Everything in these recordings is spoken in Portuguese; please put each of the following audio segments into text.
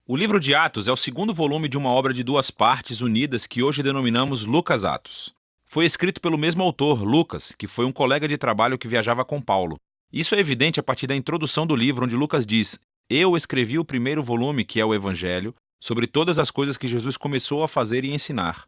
O livro de Atos é o segundo volume de uma obra de duas partes unidas que hoje denominamos Lucas Atos. Foi escrito pelo mesmo autor, Lucas, que foi um colega de trabalho que viajava com Paulo. Isso é evidente a partir da introdução do livro, onde Lucas diz: "Eu escrevi o primeiro volume, que é o Evangelho, sobre todas as coisas que Jesus começou a fazer e ensinar."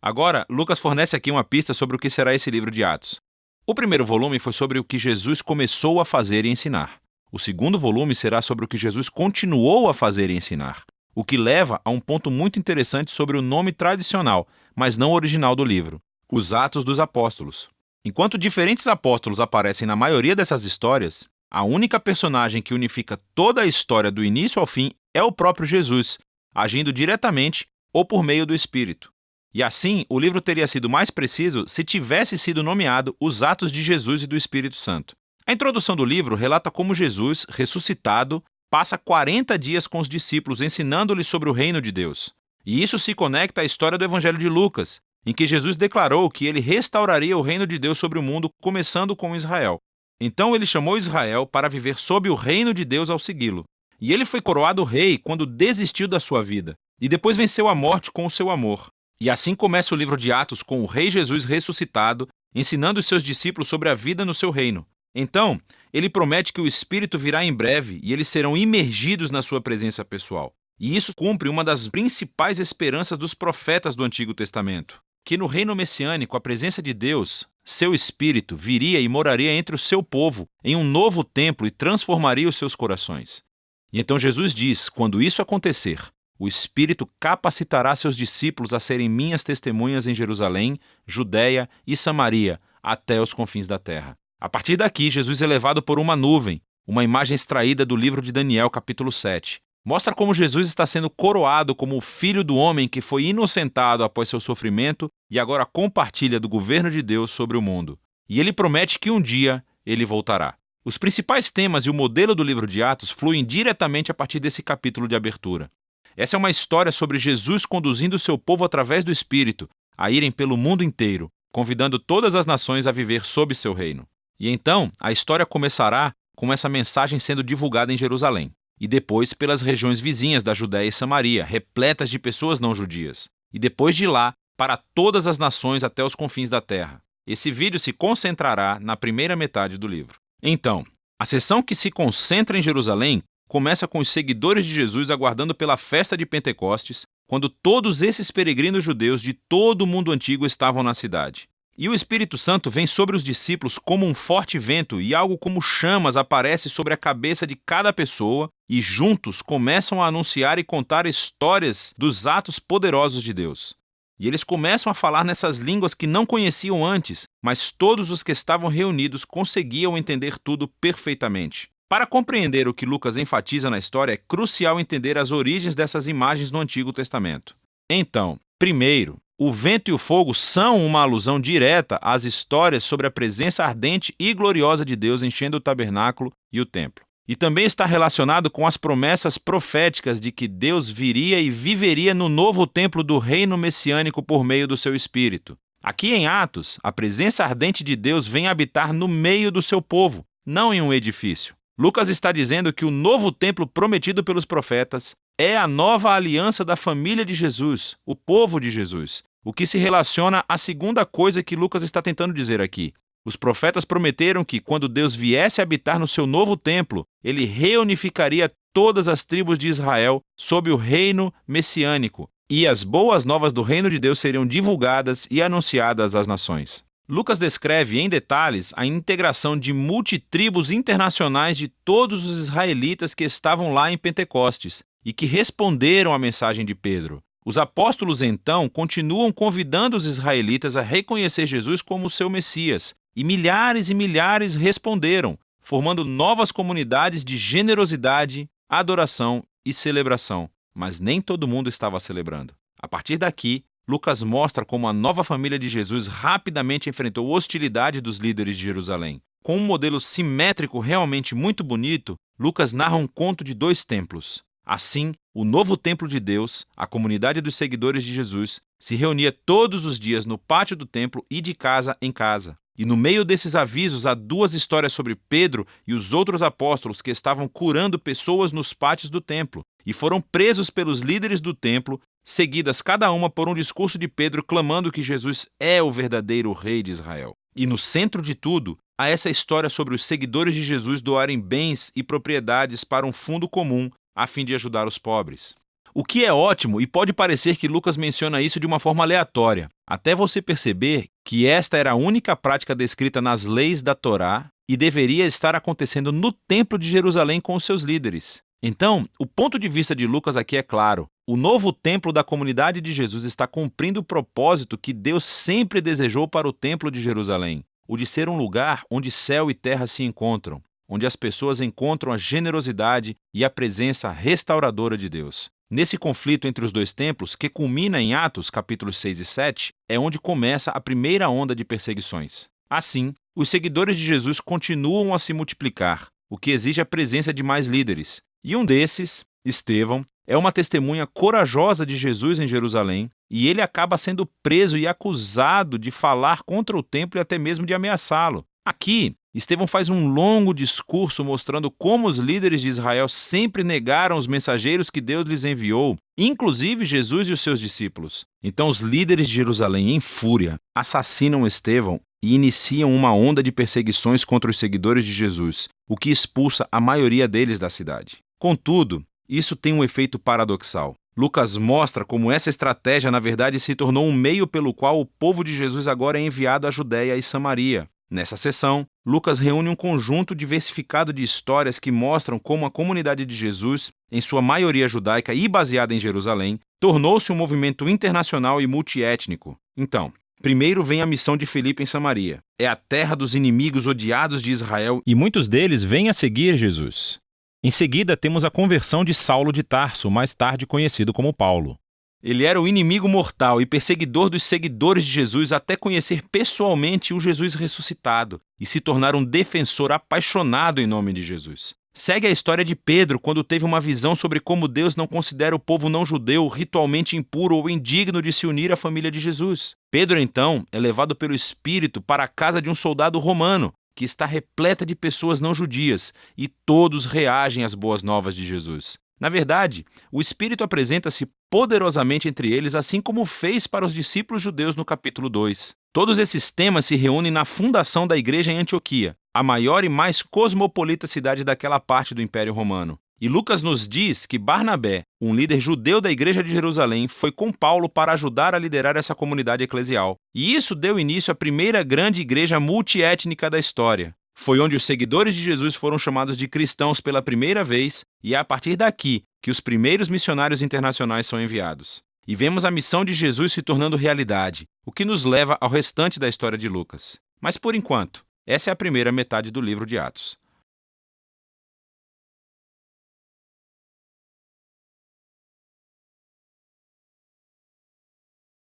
Agora, Lucas fornece aqui uma pista sobre o que será esse livro de Atos. O primeiro volume foi sobre o que Jesus começou a fazer e ensinar. O segundo volume será sobre o que Jesus continuou a fazer e ensinar, o que leva a um ponto muito interessante sobre o nome tradicional, mas não original do livro: os Atos dos Apóstolos. Enquanto diferentes apóstolos aparecem na maioria dessas histórias, a única personagem que unifica toda a história do início ao fim é o próprio Jesus, agindo diretamente ou por meio do Espírito. E assim, o livro teria sido mais preciso se tivesse sido nomeado Os Atos de Jesus e do Espírito Santo. A introdução do livro relata como Jesus, ressuscitado, passa 40 dias com os discípulos ensinando-lhes sobre o reino de Deus. E isso se conecta à história do Evangelho de Lucas, em que Jesus declarou que ele restauraria o reino de Deus sobre o mundo, começando com Israel. Então ele chamou Israel para viver sob o reino de Deus ao segui-lo. E ele foi coroado rei quando desistiu da sua vida, e depois venceu a morte com o seu amor. E assim começa o livro de Atos com o rei Jesus ressuscitado, ensinando os seus discípulos sobre a vida no seu reino. Então, ele promete que o Espírito virá em breve e eles serão imergidos na sua presença pessoal. E isso cumpre uma das principais esperanças dos profetas do Antigo Testamento: que no reino messiânico a presença de Deus, seu Espírito, viria e moraria entre o seu povo em um novo templo e transformaria os seus corações. E então Jesus diz: quando isso acontecer, o Espírito capacitará seus discípulos a serem minhas testemunhas em Jerusalém, Judeia e Samaria, até os confins da terra. A partir daqui, Jesus é levado por uma nuvem, uma imagem extraída do livro de Daniel, capítulo 7. Mostra como Jesus está sendo coroado como o Filho do Homem que foi inocentado após seu sofrimento e agora compartilha do governo de Deus sobre o mundo. E ele promete que um dia ele voltará. Os principais temas e o modelo do livro de Atos fluem diretamente a partir desse capítulo de abertura. Essa é uma história sobre Jesus conduzindo o seu povo através do Espírito a irem pelo mundo inteiro, convidando todas as nações a viver sob seu reino. E então, a história começará com essa mensagem sendo divulgada em Jerusalém, e depois pelas regiões vizinhas da Judéia e Samaria, repletas de pessoas não judias, e depois de lá, para todas as nações até os confins da terra. Esse vídeo se concentrará na primeira metade do livro. Então, a seção que se concentra em Jerusalém começa com os seguidores de Jesus aguardando pela festa de Pentecostes, quando todos esses peregrinos judeus de todo o mundo antigo estavam na cidade. E o Espírito Santo vem sobre os discípulos como um forte vento e algo como chamas aparece sobre a cabeça de cada pessoa e juntos começam a anunciar e contar histórias dos atos poderosos de Deus. E eles começam a falar nessas línguas que não conheciam antes, mas todos os que estavam reunidos conseguiam entender tudo perfeitamente. Para compreender o que Lucas enfatiza na história, é crucial entender as origens dessas imagens no Antigo Testamento. Então, primeiro, o vento e o fogo são uma alusão direta às histórias sobre a presença ardente e gloriosa de Deus enchendo o tabernáculo e o templo. E também está relacionado com as promessas proféticas de que Deus viria e viveria no novo templo do reino messiânico por meio do seu Espírito. Aqui em Atos, a presença ardente de Deus vem habitar no meio do seu povo, não em um edifício. Lucas está dizendo que o novo templo prometido pelos profetas é a nova aliança da família de Jesus, o povo de Jesus, o que se relaciona à segunda coisa que Lucas está tentando dizer aqui. Os profetas prometeram que, quando Deus viesse habitar no seu novo templo, ele reunificaria todas as tribos de Israel sob o reino messiânico, e as boas novas do reino de Deus seriam divulgadas e anunciadas às nações. Lucas descreve em detalhes a integração de multitribos internacionais de todos os israelitas que estavam lá em Pentecostes e que responderam à mensagem de Pedro. Os apóstolos, então, continuam convidando os israelitas a reconhecer Jesus como seu Messias, e milhares responderam, formando novas comunidades de generosidade, adoração e celebração. Mas nem todo mundo estava celebrando. A partir daqui, Lucas mostra como a nova família de Jesus rapidamente enfrentou hostilidade dos líderes de Jerusalém. Com um modelo simétrico realmente muito bonito, Lucas narra um conto de 2 templos. Assim, o novo templo de Deus, a comunidade dos seguidores de Jesus, se reunia todos os dias no pátio do templo e de casa em casa. E no meio desses avisos há 2 histórias sobre Pedro e os outros apóstolos que estavam curando pessoas nos pátios do templo e foram presos pelos líderes do templo, seguidas cada uma por um discurso de Pedro clamando que Jesus é o verdadeiro rei de Israel. E no centro de tudo, há essa história sobre os seguidores de Jesus doarem bens e propriedades para um fundo comum a fim de ajudar os pobres. O que é ótimo, e pode parecer que Lucas menciona isso de uma forma aleatória, até você perceber que esta era a única prática descrita nas leis da Torá e deveria estar acontecendo no Templo de Jerusalém com os seus líderes. Então, o ponto de vista de Lucas aqui é claro. O novo templo da comunidade de Jesus está cumprindo o propósito que Deus sempre desejou para o Templo de Jerusalém, o de ser um lugar onde céu e terra se encontram, onde as pessoas encontram a generosidade e a presença restauradora de Deus. Nesse conflito entre os dois templos, que culmina em Atos, capítulos 6 e 7, é onde começa a primeira onda de perseguições. Assim, os seguidores de Jesus continuam a se multiplicar, o que exige a presença de mais líderes. E um desses, Estevão, é uma testemunha corajosa de Jesus em Jerusalém, e ele acaba sendo preso e acusado de falar contra o templo e até mesmo de ameaçá-lo. Aqui, Estevão faz um longo discurso mostrando como os líderes de Israel sempre negaram os mensageiros que Deus lhes enviou, inclusive Jesus e os seus discípulos. Então os líderes de Jerusalém, em fúria, assassinam Estevão e iniciam uma onda de perseguições contra os seguidores de Jesus, o que expulsa a maioria deles da cidade. Contudo, isso tem um efeito paradoxal. Lucas mostra como essa estratégia, na verdade, se tornou um meio pelo qual o povo de Jesus agora é enviado à Judéia e Samaria. Nessa sessão, Lucas reúne um conjunto diversificado de histórias que mostram como a comunidade de Jesus, em sua maioria judaica e baseada em Jerusalém, tornou-se um movimento internacional e multiétnico. Então, primeiro vem a missão de Filipe em Samaria. É a terra dos inimigos odiados de Israel e muitos deles vêm a seguir Jesus. Em seguida, temos a conversão de Saulo de Tarso, mais tarde conhecido como Paulo. Ele era o inimigo mortal e perseguidor dos seguidores de Jesus até conhecer pessoalmente o Jesus ressuscitado e se tornar um defensor apaixonado em nome de Jesus. Segue a história de Pedro quando teve uma visão sobre como Deus não considera o povo não-judeu ritualmente impuro ou indigno de se unir à família de Jesus. Pedro, então, é levado pelo Espírito para a casa de um soldado romano, que está repleta de pessoas não judias, e todos reagem às boas novas de Jesus. Na verdade, o Espírito apresenta-se poderosamente entre eles, assim como fez para os discípulos judeus no capítulo 2. Todos esses temas se reúnem na fundação da igreja em Antioquia, a maior e mais cosmopolita cidade daquela parte do Império Romano. E Lucas nos diz que Barnabé, um líder judeu da igreja de Jerusalém, foi com Paulo para ajudar a liderar essa comunidade eclesial. E isso deu início à primeira grande igreja multiétnica da história. Foi onde os seguidores de Jesus foram chamados de cristãos pela primeira vez, e é a partir daqui que os primeiros missionários internacionais são enviados. E vemos a missão de Jesus se tornando realidade, o que nos leva ao restante da história de Lucas. Mas por enquanto, essa é a primeira metade do livro de Atos.